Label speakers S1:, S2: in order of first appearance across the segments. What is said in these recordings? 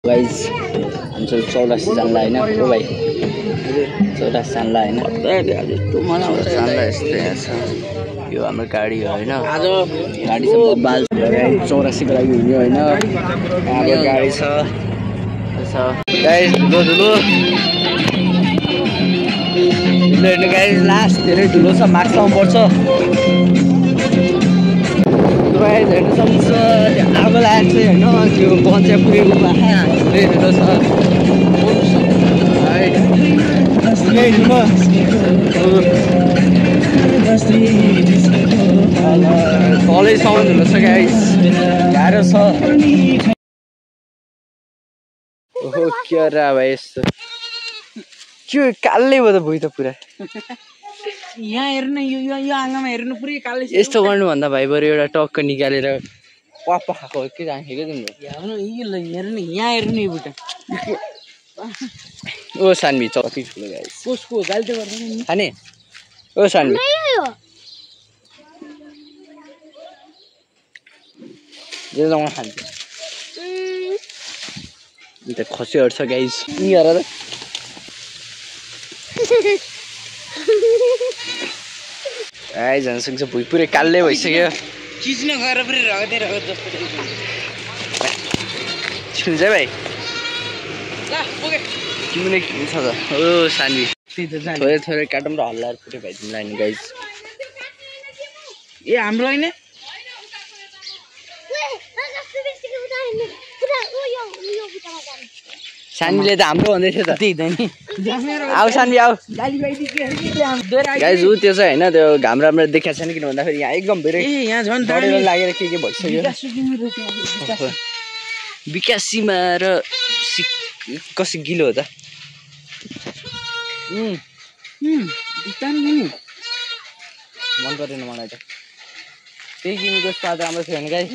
S1: Guys हुन्छ 84 जानला हैन हो भाइ 84 जानला हैन जानला यस्तै छ यो हाम्रो गाडी हो हैन आज गाडी छ बबाल 84 को लागि हुने हैन हाम्रो गाडी छ गाइस धुलो गाइस लास्ट धेरै धुलो छ मार्क्स लाउनु पर्छ गाइस हेर्नु सक्नुहुन्छ आगो लागेको छ हैन त्यो बन्छ पुगेको हेर्नु छ कलेजसम्म धुलो छ गाइस गाह्रो छ ओहो के रा भाइ यस्तो के कालै भयो त भुइ त पुरा
S2: यहाँ हेर्नु यो आँगामा हेर्नु पुरै कालै
S1: यस्तो गर्नु भन्दा भाइ बरु एउटा टक्क निकालेर पाप खाएको के जान्छ के तिम्रो
S2: हेर्नु यहाँ हेर्नु यो बुटा
S1: ओ सानवी कति ठुलो गाइस
S2: कसको गाली त गर्दैन नि
S1: खाने ओ सानवी जे जमा खान्छ नि त खसीहरु छ गाइस नि हेर त आइ जनसङ्ख्या भुइ पुरै कालै भइसक्यो
S2: चिज नगरेर पुरै रगते रगत जस्तो
S1: छिन्छ भाइ
S2: ल ओके
S1: किन छ त ओ सानवी थोरै थोरै काटौँ र हल्लाएर पुरै भाइ तिमीलाई नि गाइस
S2: ए हाम्रो हैन
S1: सानवीले त हाम्रो भन्दै थियो त
S2: त्यही त नि
S1: आऊ सानवी आऊ
S2: गाली बाइदी के
S1: गाइस उ त्यो चाहिँ हैन त्यो घाम राम्रो देखाएको छैन किन भन्दाखेरि यहाँ एकदम धेरै
S2: ए यहाँ झन्
S1: डढेर लागेर के भइसक्यो विकासीमा र कसै गिलो हो त मन परेन मलाई त त्यही किनेको स्वाद राम्रो थियो भने गाइस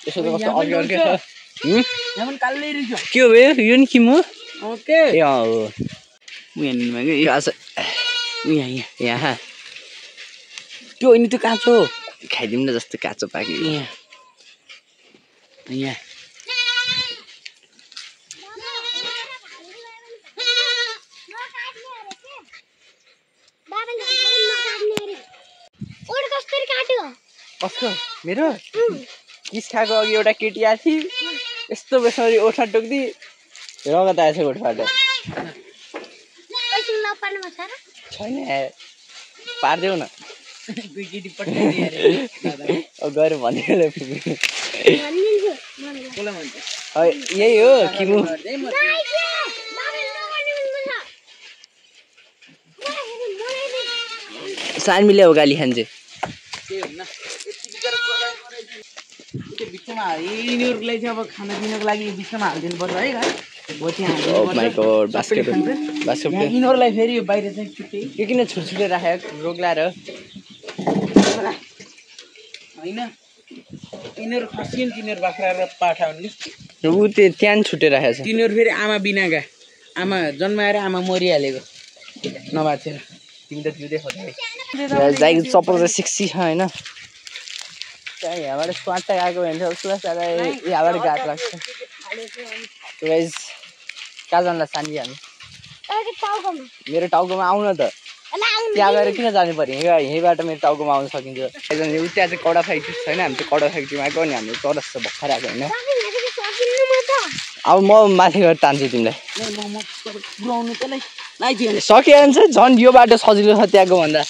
S1: यसो त कस्तो अर्कै अर्कै छ
S2: यहाँ कालै रहेछ
S1: के हो यो नि किम हो
S2: ओके
S1: ए हो
S2: उयानमा के यहाँ
S1: यहाँ त्यो होइन त्यो काँचो खाइदिउँ न जस्तो काँचो पाक्यो
S2: यहाँ
S1: कसको मेरो किस खाएको अघि एउटा केटी आएको थिए यस्तो बेसरी ओठा टोक्दी रगत आएछ ओठबाट छैन पारिदेऊ न गएर भनिदिनु यही हो किमु सानवीले हो गाली खान्छ
S2: बिचमा यिनीहरूलाई चाहिँ अब खाना पिउनको लागि बिचमा हालिदिनु पर्छ है यिनीहरूलाई फेरि यो बाहिर चाहिँ छुट्टै
S1: के किन छुट्टै राखेको रोग लाएर
S2: होइन यिनीहरू खसिन् तिनीहरू बाख्रा र पाठा हुन्
S1: ऊ त्यो त्यहाँ छुट्टै राखेको छ
S2: तिनीहरू फेरि आमा बिनाका आमा जन्माएर आमा मरिहालेको नबाचेर
S1: तिमी त त्यो देखाउँदै चप्पल चाहिँ 60 छ होइन यहाँबाट स्वाट आएको भने यहाँबाट गाह्रो लाग्छ गाइस कहाँ जानला सानी हामी मेरो टाउकोमा आउन त त्यहाँ गएर किन जानु पर्यो यहीँबाट मेरो टाउकोमा आउन सकिन्छ त्यहाँ चाहिँ कडा फ्याक्ट्री छैन हामी चाहिँ कडा फ्याक्ट्रीमा आएको अनि हाम्रो चरस भर्खर आएको होइन अब म माथि गएर तान्छु तिमीलाई सकियो भने चाहिँ झन् यो बाटो सजिलो छ त्यहाँको भन्दा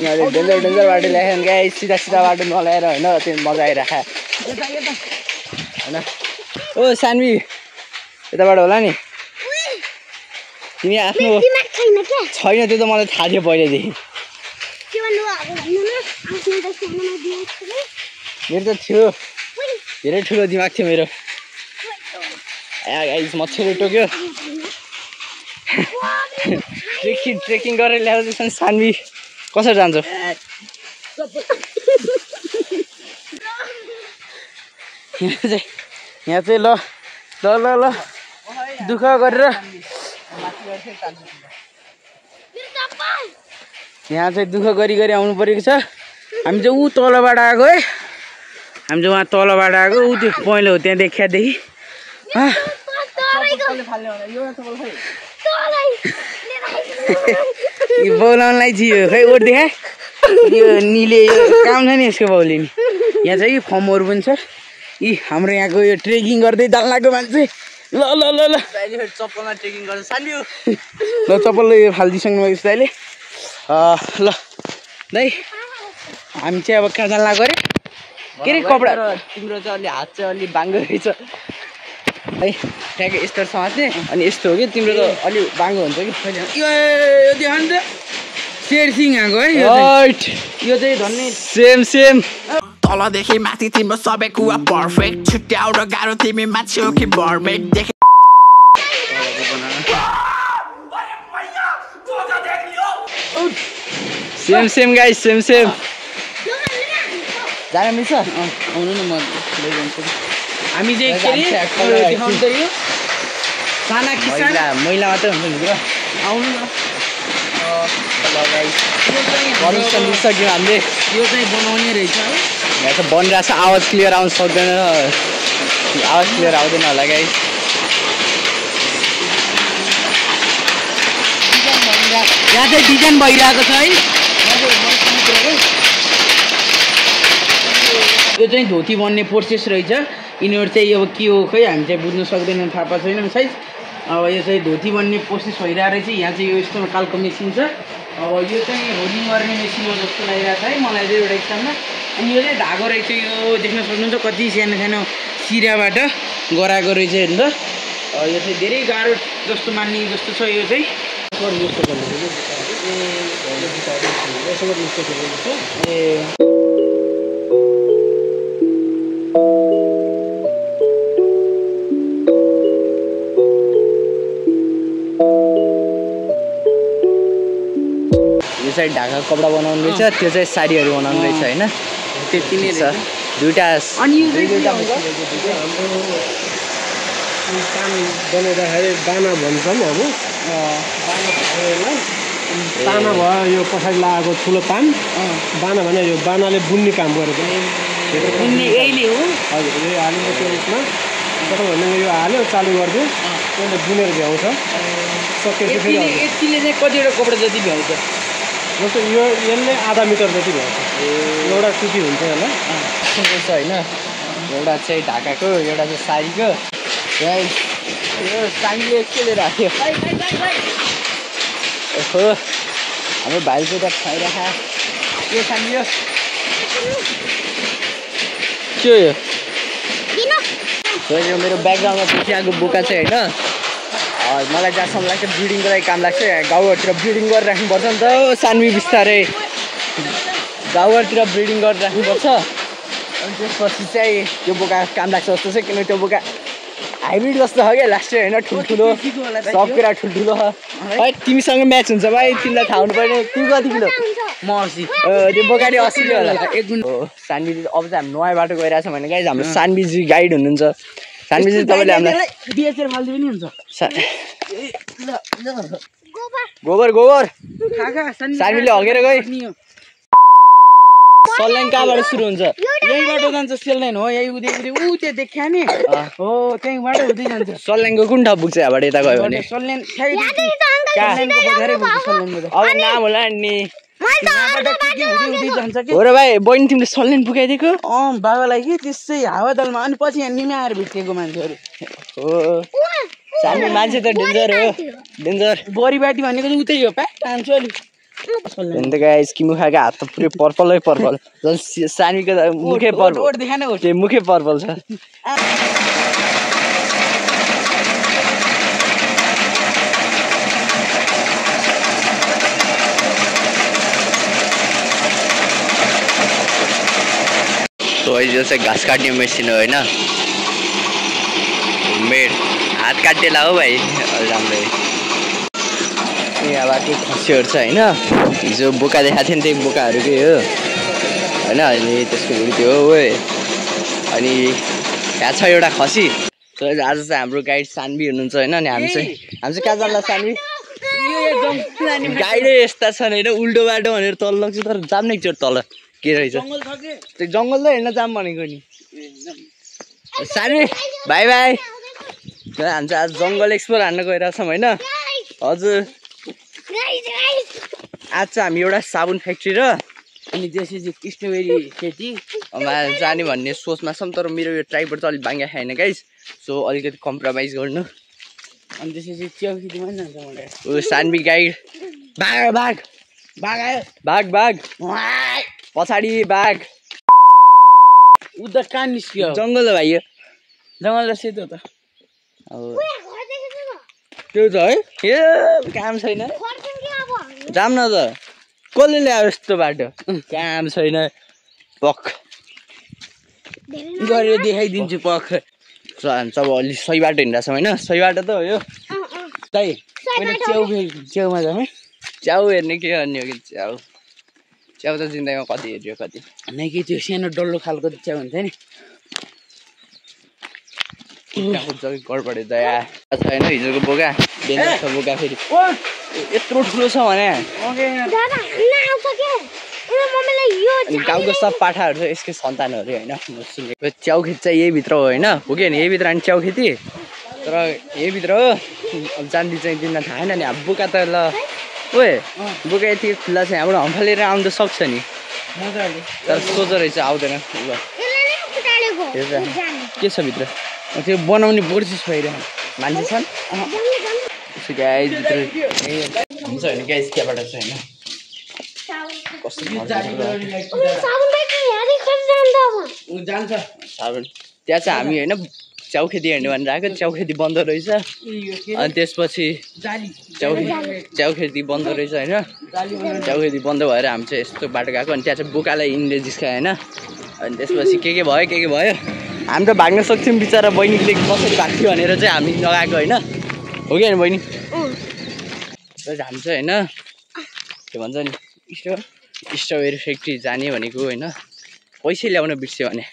S1: यहाँले डेन्जर डेन्जर बाटो ल्याएन गाइस सिधा सिधा बाटो नल्याएर होइन त्यो मजा आइराख होइन ओ सानवी यताबाट होला नि तिमी आफ्नो छैन त्यो त मलाई थाहा थियो पहिल्यैदेखि मेरो त थियो धेरै ठुलो दिमाग थियो मेरो गाइस मच्छरले टोक्यो ट्रेकिङ गरेर ल्याउँदैछन् सानवी कसरी जान्छौ यहाँ चाहिँ ल ल ल ल दुःख गरेर
S2: यहाँ चाहिँ दुःख गरी गरी आउनु परेको छ। हामी चाहिँ ऊ तलबाट आएको है, हामी चाहिँ उहाँ तलबाट आएको। ऊ त्यो पहिलो हो त्यहाँ देखियादेखि बोलाउनलाई चाहिँ खै ओठ देखा यो निले यो काम छ नि यसको बाउले नि। यहाँ चाहिँ फर्महरू पनि छ। यी हाम्रो यहाँको यो ट्रेकिङ गर्दै दाल्लाको मान्छे ल ल ल ल
S1: चप्पलमा ट्रेकिङ गर्छ सान्यो।
S2: ल चप्पल यो फालिदिइसक्नु भएको यस्तो अहिले ल दाइ हामी चाहिँ अब कहाँ जान लाग्यो अरे के अरे कपडा
S1: तिम्रो चाहिँ अलि हात चाहिँ अलि बाङ्गो रहेछ
S2: है ठ्याक्कै यस्तो समात्ने अनि यस्तो हो कि तिम्रो त अलि बाङ्गो हुन्छ कि पहिले यो देख नि त शेरसिङ आएको है यो चाहिँ धन्ने
S1: सेम सेम
S3: तलदेखि माथि तिम्रो सबै कुरा पर्फेक्ट छुट्याउन गाह्रो तिमी मान्छे हो कि बर्मेट
S1: same same guys same same
S2: जान मिल्छ आउनु न म लैजान्छु। हामी चाहिँ के अरे देखाउनु त यो साना किसान
S1: मैला मात्रै हुन्छ नि
S2: आउनु न
S1: गर्नु मिल्सक्यो हामीले।
S2: यो चाहिँ बनाउने रहेछ है
S1: यहाँ त बनिरहेको छ आवाज क्लियर आउनु सक्दैन आवाज क्लियर आउँदैन होला गाइस।
S2: यहाँ चाहिँ डिजाइन भइरहेको छ है। यो चाहिँ धोती बन्ने प्रोसेस रहेछ। यिनीहरू चाहिँ अब के हो खै हामी चाहिँ बुझ्नु सक्दैनौँ, थाहा पाएको छैन साइज। अब यो चाहिँ धोती बन्ने प्रोसेस भइरहेको रहेछ। यहाँ चाहिँ यो यस्तो खालको मेसिन छ। अब यो चाहिँ रोलिङ गर्ने मेसिन हो जस्तो लागिरहेको छ है मलाई चाहिँ एउटा स्थानमा। अनि यो चाहिँ धागो रहेछ, यो देख्न सक्नुहुन्छ कति सानो सानो सिराबाट गराएको रहेछ हेर्नु त। यो चाहिँ धेरै गाह्रो जस्तो मान्ने जस्तो छ। यो चाहिँ
S1: यो चाहिँ ढाका कपडा बनाउनु रहेछ, त्यो चाहिँ साडीहरू बनाउनु रहेछ होइन।
S2: त्यति नै
S1: छ दुइटा
S2: अनि
S4: काम बनाउँदाखेरि दाना भन्छौँ अब ताना भयो यो पछाडि लगाएको ठुलो तान दाना भने यो दानाले बुन्ने काम गरेको
S2: यहीले हो।
S4: हजुर यो हालेको त्यो उसमा प्रथम भने यो हाल्यो चालु गरिदियो त्यसले बुनेर भ्याउँछ सकेपछि फेरि
S2: यतिले चाहिँ कतिवटा कपडा जति भ्याउँछ
S4: जस्तो यो यसले आधा मिटर जति भ्याउँछ एउटा टुकी हुन्छ यसलाई
S1: छ होइन। एउटा चाहिँ ढाकाको एउटा चाहिँ साडीको यो साडीले के लिएर आयो हो हाम्रो भाइको त खाइराखा के साडी के यो मेरो ब्याकग्राउन्डमा देखिआएको बोका चाहिँ होइन मलाई जहाँसम्म लाग्छ ब्रिडिङको लागि काम लाग्छ। गाउँघरतिर ब्रिडिङ गरेर राख्नुपर्छ नि त सानवी बिस्तारै गाउँघरतिर ब्रिडिङ गरेर राख्नुपर्छ। अनि त्यसपछि चाहिँ त्यो बोका काम लाग्छ जस्तो छ किनभने त्यो बोका हाइब्रिड जस्तो छ क्या लास्ट होइन ठुल्ठुलो सब कुरा ठुल्ठुलो है। तिमीसँग म्याच हुन्छ भाइ तिमीलाई थाहा हुनु पर्ने। तिमी कति किलो
S2: म 80
S1: त्यो बोकाले 80 किलो होला हो। सानवी अब चाहिँ हामी नयाँ बाटो गइरहेछ भने गाइज हाम्रो सानवीजी गाइड हुनुहुन्छ। सानवीजी तपाईँले हामीलाई
S2: डिएसएल फाल्दै पनि हुन्छ
S1: गोबर गोबर सानवीले हगेर गयो। सल्यान कहाँबाट सुरु हुन्छ
S2: यहीबाट जान्छ सेल लाइन हो यही उदे ऊ त्यो देखिया नि हो त्यहीँबाट हुँदै जान्छ।
S1: सल्यानको कुन ठाउँ पुग्छ यहाँबाट यता गयो भने
S2: सल्यान सल्यानको बजारै पुग्छ सल्यानको
S1: अब नाम होला नि
S2: जान्छ कि
S1: हो र भाइ बहिनी तिमीले सल्यान पुगाइदिएको
S2: बाबालाई कि त्यसै हावादलमा अनि पछि यहाँ निमा आएर भेटिएको मान्छेहरू
S1: हो। सानो मान्छे त डेन्जर हो डेन्जर।
S2: बरीबाटी भनेको चाहिँ उतै हो प्याक टान्छु अलिक
S1: अन्त गाइस कि मुखाको हात त पुरै पर्पलै पर्पल सानीको त मुखै पर्पल
S2: देखाएन हो
S1: त्यो मुखै पर्पल छ। तो यो चाहिँ घाँस काट्ने मेसिन हो होइन मेड हात काटेला हो भाइ राम्रै। यहाँ बाटो खसीहरू छ होइन हिजो बोका देखाएको थियो नि त्यही बोकाहरूकै हो होइन। अनि त्यसको भुँडी त्यो हो अनि यहाँ छ एउटा खसी। आज चाहिँ हाम्रो गाइड सानवी हुनुहुन्छ होइन। अनि हामी चाहिँ कहाँ जान्ला सानवी गाईले यस्ता छन् होइन उल्टो बाटो भनेर तल लग्छ तर जाम एकचोटि तल के रहेछ त्यो जङ्गल त हेर्न जाम भनेको नि सानी बाई बाई हामी चाहिँ आज जङ्गल एक्सप्लोर हान्न गइरहेछौँ होइन हजुर आज चाहिँ हामी एउटा साबुन फ्याक्ट्री र
S2: अनि त्यसपछि स्ट्रबेरी खेती
S1: जाने भन्ने सोचमा छौँ तर मेरो यो ट्राइपड चाहिँ अलिक बाङ्गा खाएन गाइस सो अलिकति कम्प्रोमाइज गर्नु
S2: अनि त्यसपछि च्याउ खेतीमा पनि जान्छ मलाई
S1: ऊ सानवी गाइड बाघ बाघ
S2: बाघ आयो
S1: बाघ बाघ पछाडि बाघ
S2: उता कहाँ निस्क्यो
S1: जङ्गल हो भाइ यो
S2: जङ्गल र सेतो त
S1: अब त्यो त है ए काम छैन जाम न त कसले ल्यायो यस्तो बाटो काम छैन पख
S2: गरेर देखाइदिन्छु पख
S1: हामी चाहिँ अब अलि सही बाटो हिँडिरहेको छौँ होइन सही बाटो त हो यो
S2: दाइ पहिला च्याउमा जाउँ है
S1: च्याउ हेर्ने के गर्ने हो कि च्याउ च्याउ त जिन्दगीमा कति हेऱ्यो कति
S2: नै कि त्यो सानो डल्लो खालको च्याउ हुन्छ नि
S1: गडबडे दया छैन हिजोको बोका बेन्च छ बोका फेरि यत्रो ठुलो छ भने अनि गाउँको सब पाठाहरू छ यसकै सन्तानहरू होइन म सुनेको च्याउ खेती चाहिँ यही भित्र हो होइन हो कि यही भित्र अनि च्याउ खेती तर यही भित्र हो अब जान्दी चाहिँ दिन थाहा छैन नि अब बोका त ल ओए बोका यति खुल्ला छ यहाँबाट हम्फालेर आउनु त सक्छ नि तर सोझो रहेछ आउँदैन के छ भित्र
S2: त्यो बनाउने प्रोसेस भइरहेको
S1: मान्छे छन् गाइस हुन्छ होइन गाइस त्यहाँबाट चाहिँ होइन
S2: जान्छ
S1: साबुन त्यहाँ चाहिँ हामी होइन च्याउ खेती हेर्ने भनेर आएको च्याउ खेती बन्द रहेछ अनि त्यसपछि च्याउ खेती बन्द रहेछ होइन च्याउ खेती बन्द भएर हामी चाहिँ यस्तो बाटो गएको अनि त्यहाँ चाहिँ बोकालाई यिनले जिस्कायो होइन अनि त्यसपछि के भयो हामी त भाग्न सक्थ्यौँ बिचरा बहिनीले कसरी भाग्थ्यो भनेर चाहिँ हामी लगाएको होइन हो कि होइन बहिनी हामी चाहिँ होइन के भन्छ नि स्ट्रबेरी फ्याक्ट्री जाने भनेको होइन पैसा ल्याउन बिर्स्यो भने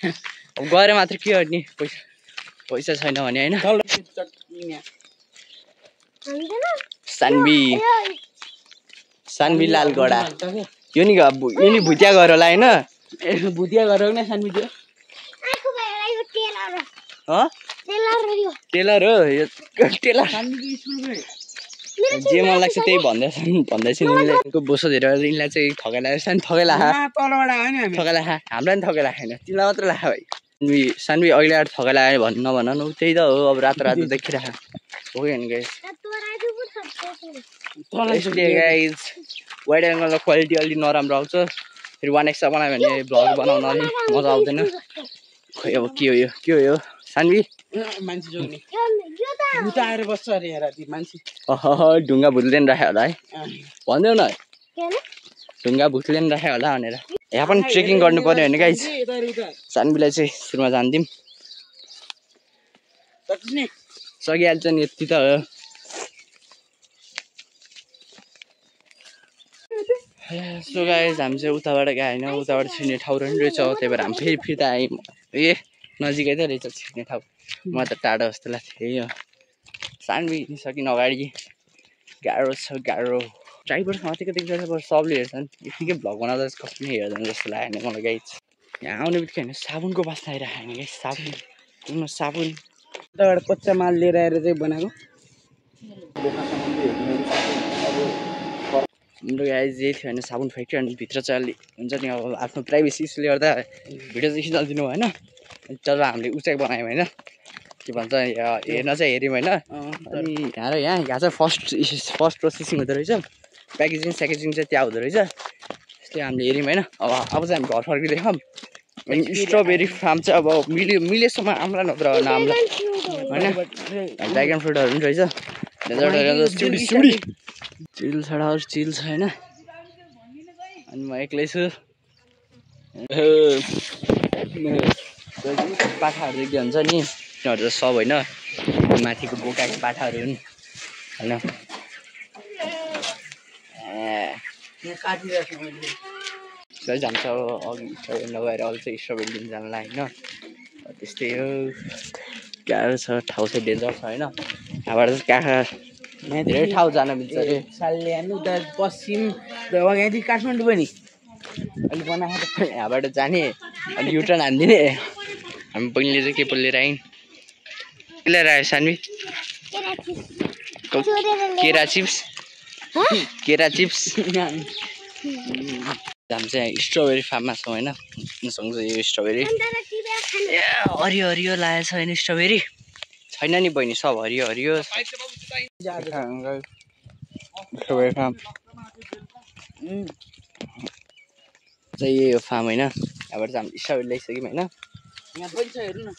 S1: अब गएर मात्र के गर्ने पैसा छैन भने होइन सानवी लालगडा यो नि भुतिया घर होला होइन
S2: भुतिया घर न सानवी त्यो
S1: टेलर हो यो टेलर जे मन लाग्छ त्यही भन्दैछु यिनीलाई बोसो धेरै यिनीलाई चाहिँ ठगाइला ठगाइला हामीलाई पनि ठगाइला छैन तिमीलाई मात्र लाख भाइ सानवी अहिले आएर ठगाइला नभन न त्यही त हो अब रातो रातो देखिरह हो कि होइन गाइस वाइड एङ्गलको क्वालिटी अलिक नराम्रो आउँछ फेरि 1x बनायो भने भ्लग बनाउन अलिक मजा आउँदैन खोइ अब के हो यो सानवी
S2: मान्छे जोड्ने भुत आएर बस्छ अरे हेर ती मान्छे
S1: ढुङ्गा भुतले नि राख्यो होला है भन्देऊ न ढुङ्गा भुतले नि राख्यो होला भनेर यहाँ पनि ट्रेकिङ गर्नु पर्यो भने गाइस सानवीलाई चाहिँ सुरुमा जान्दिउँ सकिहाल्छ नि यति त हो सो गाइस हामी चाहिँ उताबाट गयो होइन उताबाट छिर्ने ठाउँ रहेछ त्यही भएर हामी फेरि फिर्ता आयौँ ए नजिकै त रहेछ छिर्ने ठाउँ म त टाढो जस्तो लाग्थ्यो यो सानवी हिँडिसकिन अगाडि गाह्रो छ गाह्रो ड्राइभर माथिको देख्दा अब सबले हेर्छन् यतिकै भ्लग बनाउँदा कसैले हेर्दैन जस्तो लाग्यो होइन मलाई गाइस यहाँ आउने बित्तिकै होइन साबुनको बास्ना आइरहेको होइन गाइस साबुन
S2: उताबाट कच्चा माल लिएर आएर चाहिँ बनाएको
S1: हाम्रो गाइस यही थियो होइन साबुन फ्याक्ट्री अनि भित्र चाहिँ अलिक हुन्छ नि अब आफ्नो प्राइभेसीले गर्दा भिडियो चाहिँ खिचालिदिनु भएन तर हामीले उचाइ बनायौँ होइन के भन्छ हेर्न चाहिँ हेऱ्यौँ होइन अनि यहाँ चाहिँ फर्स्ट प्रोसेसिङ हुँदो रहेछ प्याकेजिङ चाहिँ त्यहाँ हुँदो रहेछ त्यसले हामीले हेऱ्यौँ होइन अब चाहिँ हामी घर फर्किँदैछौँ अनि स्ट्रबेरी फार्म चाहिँ अब मिलेसम्म आम्ला नत्र नआम्ला होइन ड्रागन फ्रुटहरू पनि रहेछ चिल छ होइन अनि म एक्लै छु पाठाहरू देख्दै हुन्छ नि तिनीहरू त सब होइन माथिको बोकाको पाठाहरू हुन् होइन जान्छ अघि स्ट्रबेरी नगएर अझ चाहिँ स्ट्रबेरी लिन जानलाई होइन त्यस्तै हो गाह्रो छ ठाउँ चाहिँ डेन्जर छ होइन यहाँबाट चाहिँ काँखा धेरै ठाउँ जान मिल्छ अरे
S2: साल्यान उता पश्चिम यहाँदेखि काठमाडौँ पनि
S1: अनि बनाएर यहाँबाट जाने अनि युटर्न हानिदिने हामी बहिनीले चाहिँ के पो लिएर आइन् के लिएर आयो सान्वी केरा चिप्स हामी चाहिँ स्ट्रबेरी फार्ममा छौँ होइन सँगसँगै यो स्ट्रबेरी ए हरियो हरियो लागेको छ होइन स्ट्रबेरी छैन नि बहिनी सब हरियो हरियो स्ट्रबेरी फार्म चाहिँ यही हो फार्म होइन यहाँबाट चाहिँ हामी स्ट्रबेरी ल्याइसक्यौँ होइन
S2: यहाँ पनि छ हेर्नु न